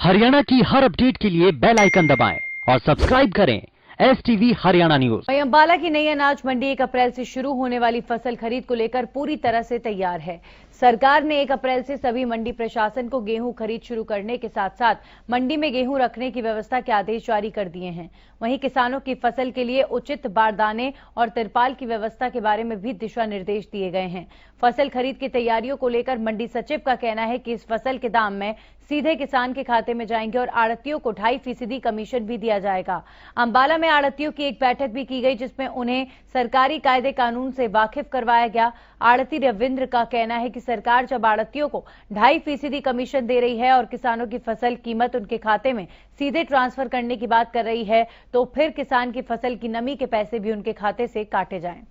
हरियाणा की हर अपडेट के लिए बेल आइकन दबाएं और सब्सक्राइब करें STV हरियाणा न्यूज। वहीं अंबाला की नई अनाज मंडी 1 अप्रैल से शुरू होने वाली फसल खरीद को लेकर पूरी तरह से तैयार है। सरकार ने 1 अप्रैल से सभी मंडी प्रशासन को गेहूं खरीद शुरू करने के साथ साथ मंडी में गेहूं रखने की व्यवस्था के आदेश जारी कर दिए हैं। वहीं किसानों की फसल के लिए उचित बारदाने और तिरपाल की व्यवस्था के बारे में भी दिशा निर्देश दिए गए हैं। फसल खरीद की तैयारियों को लेकर मंडी सचिव का कहना है कि इस फसल के दाम में सीधे किसान के खाते में जाएंगे और आड़तियों को 2.5% कमीशन भी दिया जाएगा। अंबाला में आड़तियों की एक बैठक भी की गई जिसमें उन्हें सरकारी कायदे कानून से वाकिफ करवाया गया। आड़ती रविंद्र का कहना है कि सरकार जब आड़तियों को 2.5% कमीशन दे रही है और किसानों की फसल कीमत उनके खाते में सीधे ट्रांसफर करने की बात कर रही है तो फिर किसान की फसल की नमी के पैसे भी उनके खाते से काटे जाएं।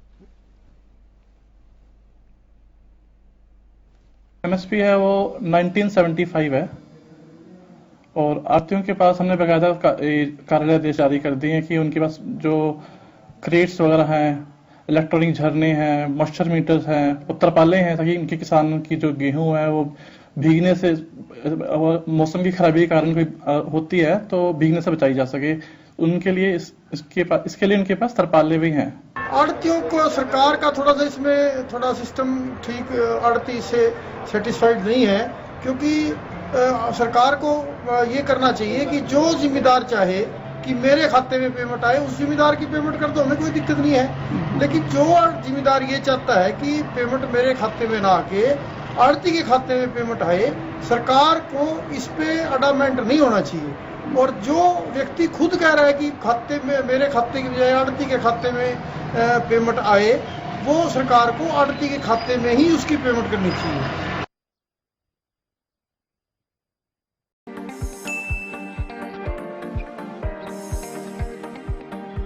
MSP है वो 1975 है और आड़तियों के पास हमने बकायदा कार्यालय आदेश जारी कर दिए हैं कि उनके पास जो क्रेट्स वगैरह हैं, इलेक्ट्रॉनिक झरने हैं, मॉइस्चर मीटर्स हैं, तरपालें हैं ताकि इनके किसानों की जो गेहूं है वो भीगने से, मौसम की खराबी के कारण कोई होती है तो भीगने से बचाई जा सके। उनके लिए इसके लिए उनके पास तरपाले भी हैं। आड़तियों को सरकार का थोड़ा सा इसमें थोड़ा सिस्टम ठीक आड़ती से सेटिस्फाइड नहीं है, क्योंकि सरकार को ये करना चाहिए कि जो जिम्मेदार चाहे कि मेरे खाते में पेमेंट आए उस जिम्मेदार की पेमेंट कर दो, हमें कोई दिक्कत नहीं है। लेकिन जो जिम्मेदार ये चाहता है कि पेमेंट मेरे खाते में ना आके आड़ती के खाते में पेमेंट आए, सरकार को इस पे अडामेंट नहीं होना चाहिए। और जो व्यक्ति खुद कह रहा है कि खाते में मेरे खाते की बजाय आड़ती के खाते में पेमेंट आए, वो सरकार को आड़ती के खाते में ही उसकी पेमेंट करनी चाहिए।